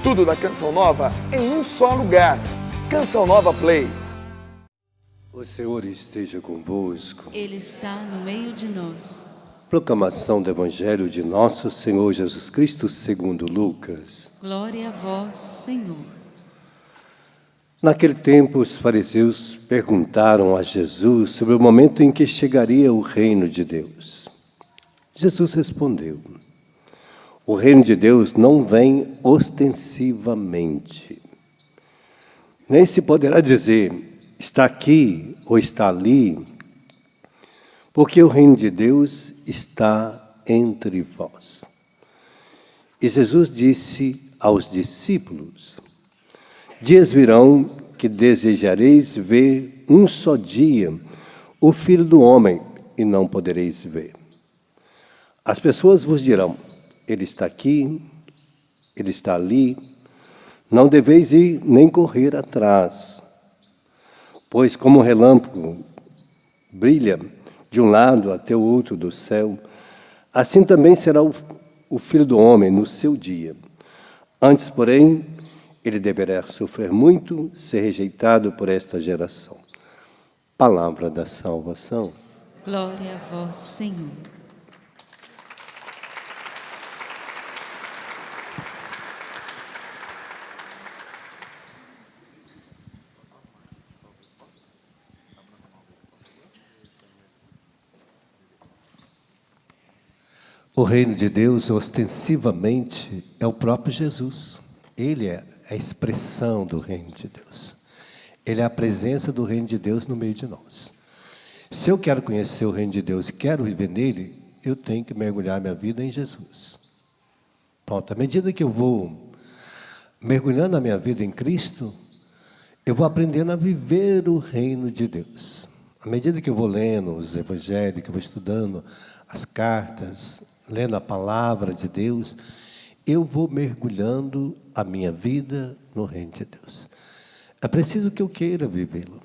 Tudo da Canção Nova em um só lugar. Canção Nova Play. O Senhor esteja convosco. Ele está no meio de nós. Proclamação do Evangelho de Nosso Senhor Jesus Cristo segundo Lucas. Glória a vós, Senhor. Naquele tempo, os fariseus perguntaram a Jesus sobre o momento em que chegaria o reino de Deus. Jesus respondeu: o reino de Deus não vem ostensivamente. Nem se poderá dizer, está aqui ou está ali, porque o reino de Deus está entre vós. E Jesus disse aos discípulos: dias virão que desejareis ver um só dia o Filho do Homem e não podereis ver. As pessoas vos dirão: ele está aqui, ele está ali. Não deveis ir nem correr atrás, pois como um relâmpago brilha de um lado até o outro do céu, assim também será o Filho do Homem no seu dia. Antes, porém, ele deverá sofrer muito, ser rejeitado por esta geração. Palavra da salvação. Glória a vós, Senhor. O reino de Deus, ostensivamente, é o próprio Jesus. Ele é a expressão do reino de Deus. Ele é a presença do reino de Deus no meio de nós. Se eu quero conhecer o reino de Deus e quero viver nele, eu tenho que mergulhar minha vida em Jesus. Pronto, à medida que eu vou mergulhando a minha vida em Cristo, eu vou aprendendo a viver o reino de Deus. À medida que eu vou lendo os evangelhos, que eu vou estudando as cartas, lendo a palavra de Deus, eu vou mergulhando a minha vida no reino de Deus. É preciso que eu queira vivê-lo.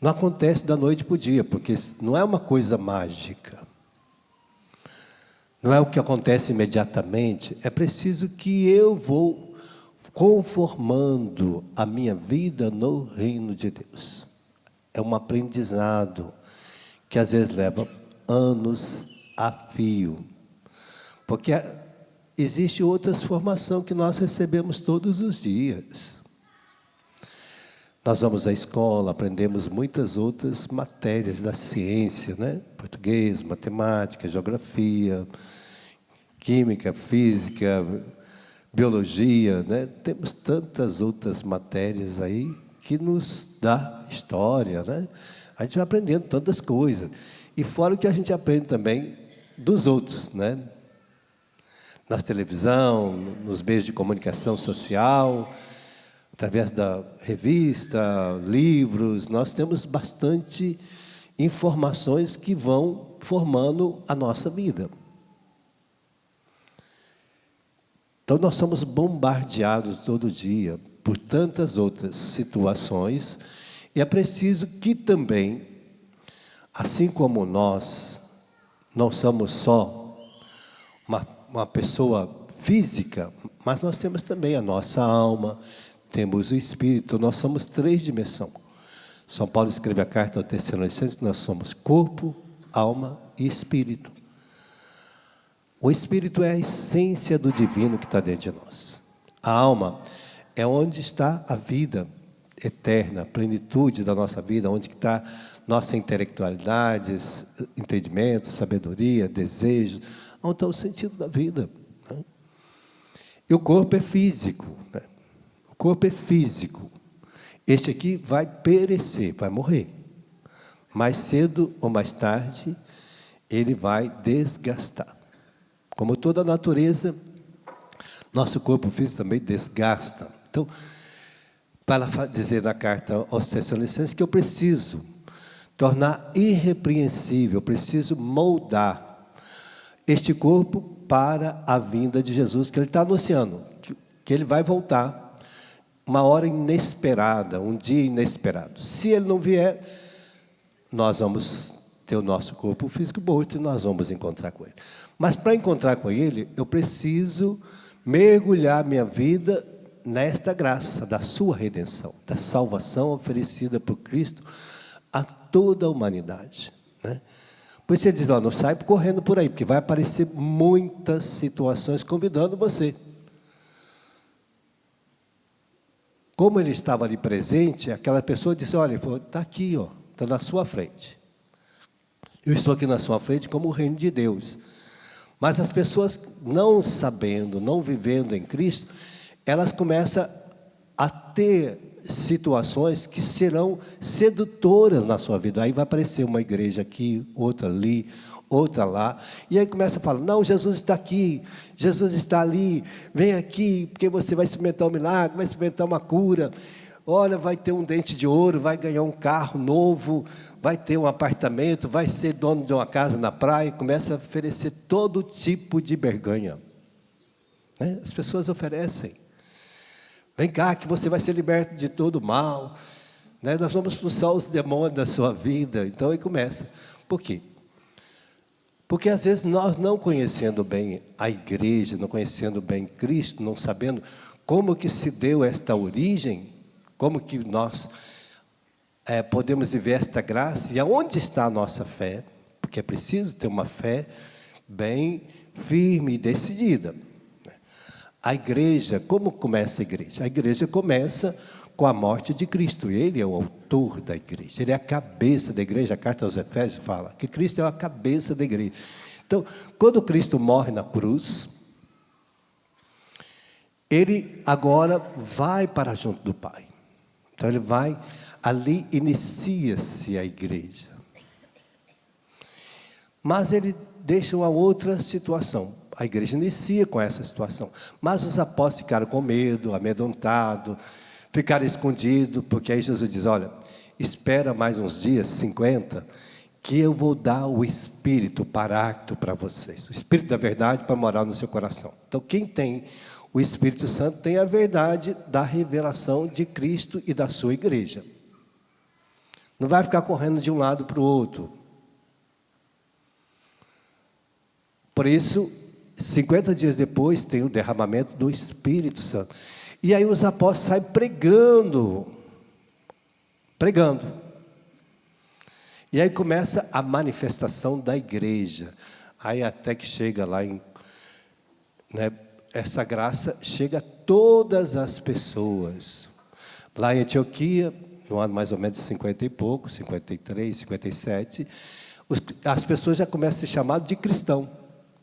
Não acontece da noite para o dia, porque não é uma coisa mágica. Não é o que acontece imediatamente. É preciso que eu vou conformando a minha vida no reino de Deus. É um aprendizado que às vezes leva anos a fio. Porque existe outra formação que nós recebemos todos os dias. Nós vamos à escola, aprendemos muitas outras matérias da ciência, né? Português, matemática, geografia, química, física, biologia, né? Temos tantas outras matérias aí que nos dá história, né? A gente vai aprendendo tantas coisas. E fora o que a gente aprende também dos outros, né? Na televisão, nos meios de comunicação social, através da revista, livros, nós temos bastante informações que vão formando a nossa vida. Então, nós somos bombardeados todo dia por tantas outras situações, e é preciso que também, assim como nós não somos só uma pessoa física, mas nós temos também a nossa alma, temos o espírito, nós somos 3 dimensões. São Paulo escreve a carta ao Tessalonicenses que nós somos corpo, alma e espírito. O espírito é a essência do divino que está dentro de nós. A alma é onde está a vida eterna, a plenitude da nossa vida, onde está nossa intelectualidade, entendimento, sabedoria, desejo, onde está o sentido da vida, né? E o corpo é físico, né? O corpo é físico. Este aqui vai perecer, vai morrer. Mais cedo ou mais tarde, ele vai desgastar. Como toda a natureza, nosso corpo físico também desgasta. Então, para dizer na carta aos Tessalonicenses que eu preciso tornar irrepreensível, eu preciso moldar este corpo para a vinda de Jesus, que Ele está anunciando, que Ele vai voltar, uma hora inesperada, um dia inesperado. Se Ele não vier, nós vamos ter o nosso corpo físico morto e nós vamos encontrar com Ele. Mas para encontrar com Ele, eu preciso mergulhar minha vida nesta graça da sua redenção, da salvação oferecida por Cristo a toda a humanidade, né? Por isso ele diz, não sai correndo por aí, porque vai aparecer muitas situações convidando você. Como ele estava ali presente, aquela pessoa disse, olha, está aqui, está na sua frente. Eu estou aqui na sua frente como o reino de Deus. Mas as pessoas não sabendo, não vivendo em Cristo, elas começam a ter situações que serão sedutoras na sua vida. Aí vai aparecer uma igreja aqui, outra ali, outra lá. E aí começa a falar, não, Jesus está aqui, Jesus está ali, vem aqui, porque você vai experimentar um milagre, vai experimentar uma cura. Olha, vai ter um dente de ouro, vai ganhar um carro novo, vai ter um apartamento, vai ser dono de uma casa na praia. Começa a oferecer todo tipo de barganha, né? As pessoas oferecem. Vem cá que você vai ser liberto de todo mal, né? Nós vamos expulsar os demônios da sua vida. Então aí começa. Por quê? Porque às vezes nós não conhecendo bem a igreja, não conhecendo bem Cristo, não sabendo como que se deu esta origem, como que nós podemos viver esta graça e aonde está a nossa fé, porque é preciso ter uma fé bem firme e decidida. A igreja, como começa a igreja? A igreja começa com a morte de Cristo. Ele é o autor da igreja, ele é a cabeça da igreja. A carta aos Efésios fala que Cristo é a cabeça da igreja. Então, quando Cristo morre na cruz, ele agora vai para junto do Pai. Então ele vai, ali inicia-se a igreja. Mas ele deixa uma outra situação. A igreja inicia com essa situação. Mas os apóstolos ficaram com medo, amedrontados, ficaram escondidos, porque aí Jesus diz, olha, espera mais uns dias, 50, que eu vou dar o Espírito Paráclito para vocês. O Espírito da verdade para morar no seu coração. Então quem tem o Espírito Santo tem a verdade da revelação de Cristo e da sua igreja. Não vai ficar correndo de um lado para o outro. Por isso, 50 dias depois, tem o derramamento do Espírito Santo. E aí os apóstolos saem pregando. E aí começa a manifestação da igreja. Aí até que chega lá em... né, essa graça chega a todas as pessoas. Lá em Antioquia, no ano mais ou menos 50 e pouco, 53, 57, as pessoas já começam a ser chamadas de cristão.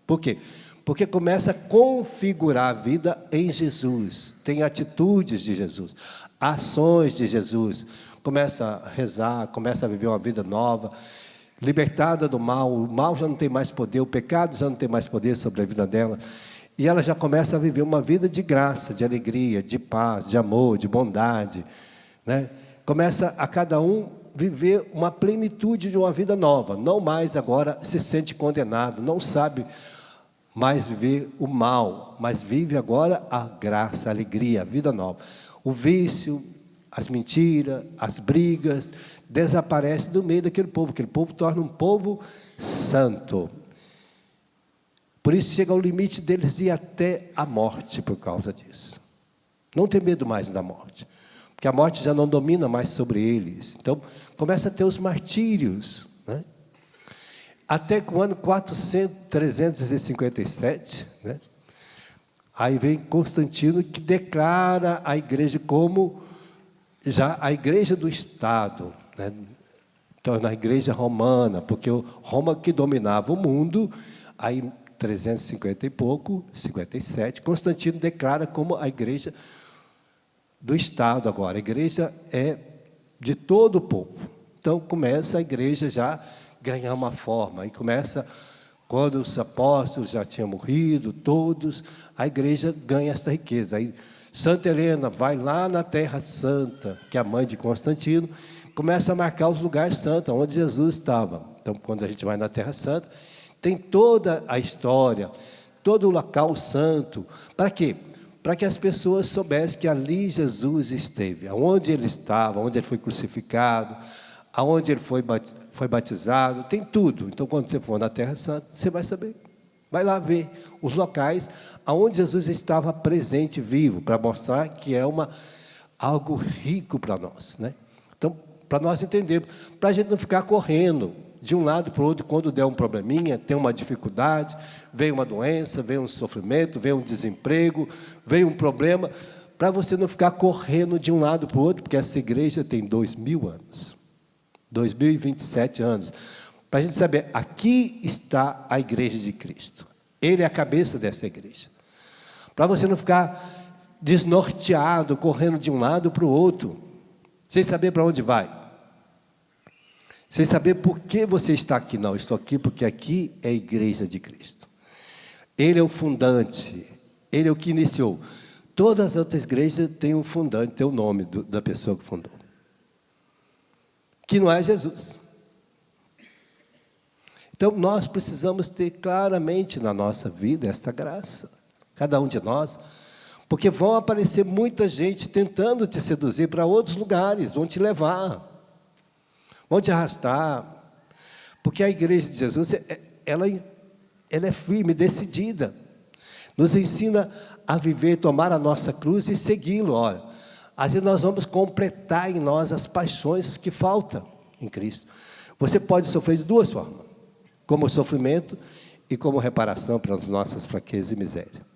Por quê? Porque começa a configurar a vida em Jesus. Tem atitudes de Jesus, ações de Jesus. Começa a rezar, começa a viver uma vida nova, libertada do mal. O mal já não tem mais poder, o pecado já não tem mais poder sobre a vida dela. E ela já começa a viver uma vida de graça, de alegria, de paz, de amor, de bondade, né? Começa a cada um viver uma plenitude de uma vida nova. Não mais agora se sente condenado, não sabe mais viver o mal, mas vive agora a graça, a alegria, a vida nova. O vício, as mentiras, as brigas, desaparecem do meio daquele povo. Aquele povo torna um povo santo. Por isso chega ao limite deles ir até a morte por causa disso. Não tem medo mais da morte, porque a morte já não domina mais sobre eles. Então, começa a ter os martírios, né? Até que o ano 357, né? Aí vem Constantino, que declara a igreja como já a igreja do Estado, né? Então, na igreja romana, porque Roma que dominava o mundo. Aí 350 e pouco, 57, Constantino declara como a igreja do Estado agora. A igreja é de todo o povo. Então começa a igreja já ganhar uma forma. E começa, quando os apóstolos já tinham morrido, todos, a igreja ganha esta riqueza. Aí Santa Helena vai lá na Terra Santa, que é a mãe de Constantino, começa a marcar os lugares santos, onde Jesus estava. Então, quando a gente vai na Terra Santa, tem toda a história, todo o local santo. Para quê? Para que as pessoas soubessem que ali Jesus esteve, aonde ele estava, onde ele foi crucificado, aonde ele foi batizado, tem tudo. Então, quando você for na Terra Santa, você vai saber. Vai lá ver os locais onde Jesus estava presente, vivo, para mostrar que é algo rico para nós, né? Então, para nós entendermos, para a gente não ficar correndo de um lado para o outro, quando der um probleminha, tem uma dificuldade, vem uma doença, vem um sofrimento, vem um desemprego, vem um problema, para você não ficar correndo de um lado para o outro, porque essa igreja tem 2000 anos, 2027 anos, para a gente saber, aqui está a igreja de Cristo, Ele é a cabeça dessa igreja, para você não ficar desnorteado, correndo de um lado para o outro, sem saber para onde vai, sem saber por que você está aqui. Não, estou aqui porque aqui é a igreja de Cristo. Ele é o fundante, Ele é o que iniciou. Todas as outras igrejas têm um fundante, tem o nome da pessoa que fundou, que não é Jesus. Então, nós precisamos ter claramente na nossa vida esta graça, cada um de nós, porque vão aparecer muita gente tentando te seduzir para outros lugares, vão te levar, vão te arrastar, porque a igreja de Jesus, ela é firme, decidida, nos ensina a viver, tomar a nossa cruz e segui-lo. Olha, às vezes nós vamos completar em nós as paixões que faltam em Cristo. Você pode sofrer de duas formas, como sofrimento e como reparação pelas nossas fraquezas e miséria.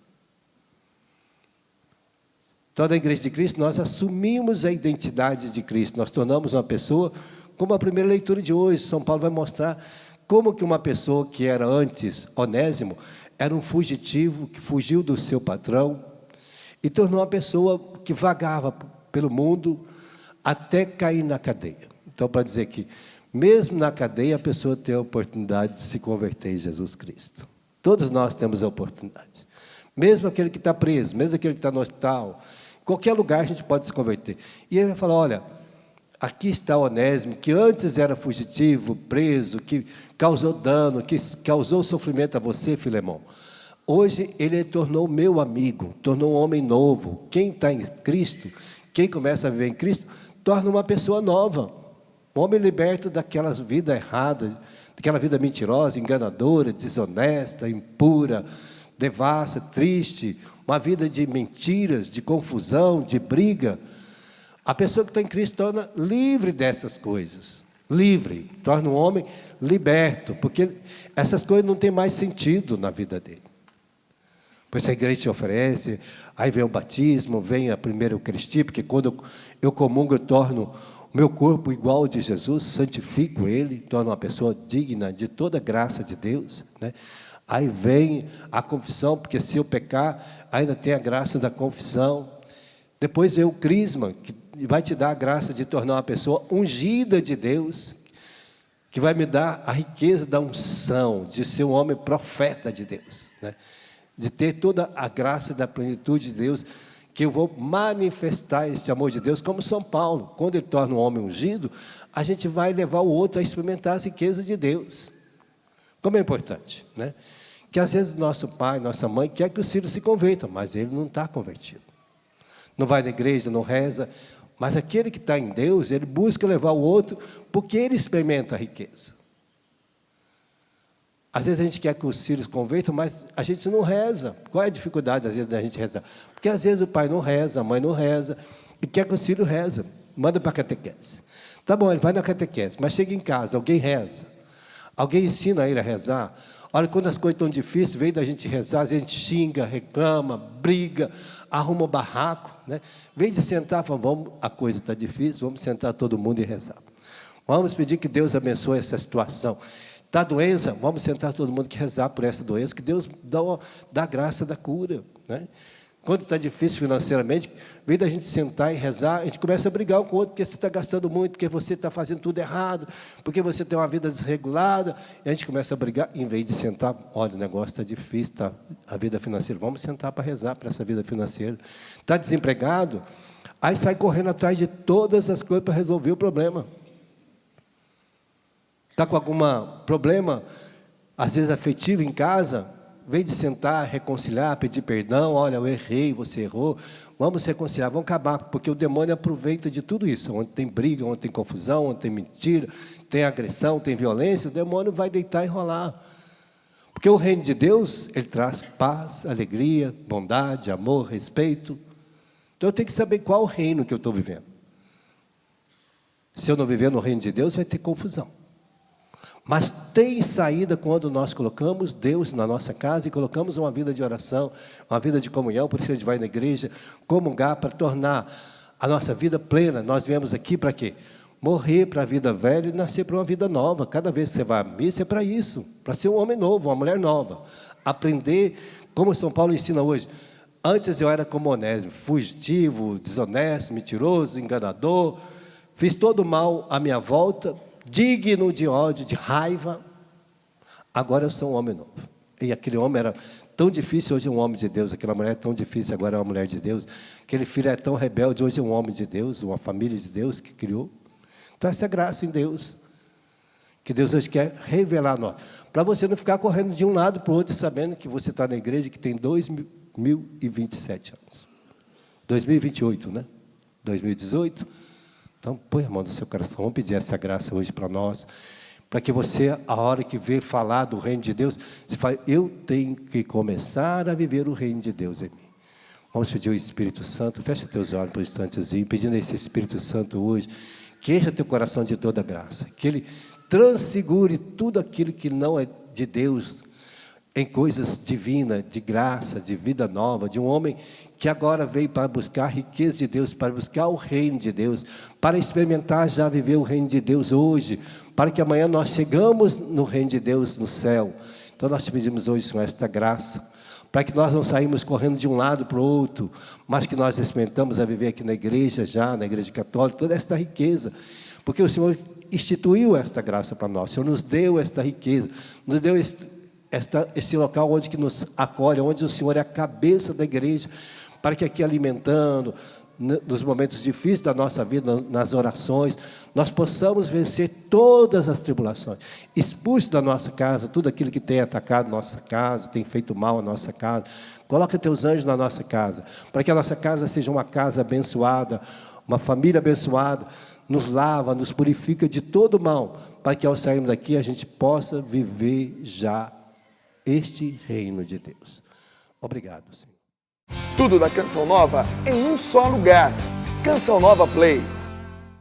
Toda a igreja de Cristo, nós assumimos a identidade de Cristo, nós tornamos uma pessoa, como a primeira leitura de hoje, São Paulo vai mostrar como que uma pessoa que era antes Onésimo, era um fugitivo, que fugiu do seu patrão, e tornou uma pessoa que vagava pelo mundo, até cair na cadeia. Então, para dizer que, mesmo na cadeia, a pessoa tem a oportunidade de se converter em Jesus Cristo. Todos nós temos a oportunidade. Mesmo aquele que está preso, mesmo aquele que está no hospital, em qualquer lugar a gente pode se converter. E ele vai falar, olha, aqui está Onésimo, que antes era fugitivo, preso, que causou dano, que causou sofrimento a você, Filemão. Hoje ele tornou meu amigo, tornou um homem novo. Quem está em Cristo, quem começa a viver em Cristo, torna uma pessoa nova. Um homem liberto daquela vida errada, daquela vida mentirosa, enganadora, desonesta, impura, devassa, triste, uma vida de mentiras, de confusão, de briga. A pessoa que está em Cristo torna livre dessas coisas, livre, torna um homem liberto, porque essas coisas não têm mais sentido na vida dele. Pois a igreja te oferece, aí vem o batismo, vem a primeira Eucaristia, porque quando eu comungo, eu torno o meu corpo igual ao de Jesus, santifico ele, torno uma pessoa digna de toda a graça de Deus, né? Aí vem a confissão, porque se eu pecar, ainda tem a graça da confissão. Depois vem o crisma, que vai te dar a graça de tornar uma pessoa ungida de Deus, que vai me dar a riqueza da unção, de ser um homem profeta de Deus, né? De ter toda a graça da plenitude de Deus, que eu vou manifestar esse amor de Deus, como São Paulo. Quando ele torna um homem ungido, a gente vai levar o outro a experimentar as riquezas de Deus. Como é importante, né? Que às vezes nosso pai, nossa mãe quer que os filhos se convertam, mas ele não está convertido. Não vai na igreja, não reza, mas aquele que está em Deus, ele busca levar o outro, porque ele experimenta a riqueza. Às vezes a gente quer que os filhos convertam, mas a gente não reza. Qual é a dificuldade, às vezes, da gente rezar? Porque às vezes o pai não reza, a mãe não reza, e quer que os filhos rezem. Manda para a catequese. Tá bom, ele vai na catequese, mas chega em casa, alguém reza. Alguém ensina ele a rezar. Olha, quando as coisas estão difíceis, vem da gente rezar, a gente xinga, reclama, briga, arruma um barraco, né? Vem de sentar, fala, vamos, a coisa está difícil, vamos sentar todo mundo e rezar. Vamos pedir que Deus abençoe essa situação. Está doença, vamos sentar todo mundo que rezar por essa doença, que Deus dá a graça da cura, né? Quando está difícil financeiramente, vem da gente sentar e rezar, a gente começa a brigar um com o outro, porque você está gastando muito, porque você está fazendo tudo errado, porque você tem uma vida desregulada, e a gente começa a brigar, em vez de sentar, olha, o negócio está difícil, tá, a vida financeira, vamos sentar para rezar para essa vida financeira. Está desempregado, aí sai correndo atrás de todas as coisas para resolver o problema. Está com algum problema, às vezes afetivo em casa, vem de sentar, reconciliar, pedir perdão, olha, eu errei, você errou, vamos reconciliar, vamos acabar, porque o demônio aproveita de tudo isso, onde tem briga, onde tem confusão, onde tem mentira, tem agressão, tem violência, o demônio vai deitar e rolar. Porque o reino de Deus, ele traz paz, alegria, bondade, amor, respeito. Então eu tenho que saber qual o reino que eu estou vivendo. Se eu não viver no reino de Deus, vai ter confusão. Mas tem saída quando nós colocamos Deus na nossa casa e colocamos uma vida de oração, uma vida de comunhão. Por isso a gente vai na igreja comungar para tornar a nossa vida plena. Nós viemos aqui para quê? Morrer para a vida velha e nascer para uma vida nova. Cada vez que você vai à missa é para isso, para ser um homem novo, uma mulher nova. Aprender, como São Paulo ensina hoje. Antes eu era como Onésimo, fugitivo, desonesto, mentiroso, enganador. Fiz todo o mal à minha volta, digno de ódio, de raiva. Agora eu sou um homem novo. E aquele homem era tão difícil, hoje é um homem de Deus. Aquela mulher é tão difícil, agora é uma mulher de Deus. Aquele filho é tão rebelde, hoje é um homem de Deus, uma família de Deus que criou. Então essa é a graça em Deus, que Deus hoje quer revelar a nós. Para você não ficar correndo de um lado para o outro, sabendo que você está na igreja que tem 2027 anos. 2028, né? 2018. Então põe a mão no seu coração, vamos pedir essa graça hoje para nós, para que você, a hora que vê falar do reino de Deus, você fala, eu tenho que começar a viver o reino de Deus em mim. Vamos pedir o Espírito Santo, fecha teus olhos por um instantezinho, pedindo a esse Espírito Santo hoje, que encha teu coração de toda graça, que ele transfigure tudo aquilo que não é de Deus, em coisas divinas, de graça, de vida nova, de um homem que agora veio para buscar a riqueza de Deus, para buscar o reino de Deus, para experimentar já viver o reino de Deus hoje, para que amanhã nós chegamos no reino de Deus no céu. Então nós te pedimos hoje, Senhor, esta graça, para que nós não saímos correndo de um lado para o outro, mas que nós experimentamos a viver aqui na igreja já, na igreja católica, toda esta riqueza, porque o Senhor instituiu esta graça para nós, o Senhor nos deu esta riqueza, nos deu esse local onde que nos acolhe, onde o Senhor é a cabeça da igreja, para que aqui alimentando, nos momentos difíceis da nossa vida, nas orações, nós possamos vencer todas as tribulações. Expulse da nossa casa tudo aquilo que tem atacado nossa casa, tem feito mal à nossa casa. Coloca teus anjos na nossa casa, para que a nossa casa seja uma casa abençoada, uma família abençoada, nos lava, nos purifica de todo mal, para que ao sairmos daqui a gente possa viver já este reino de Deus. Obrigado, Senhor. Tudo da Canção Nova em um só lugar. Canção Nova Play.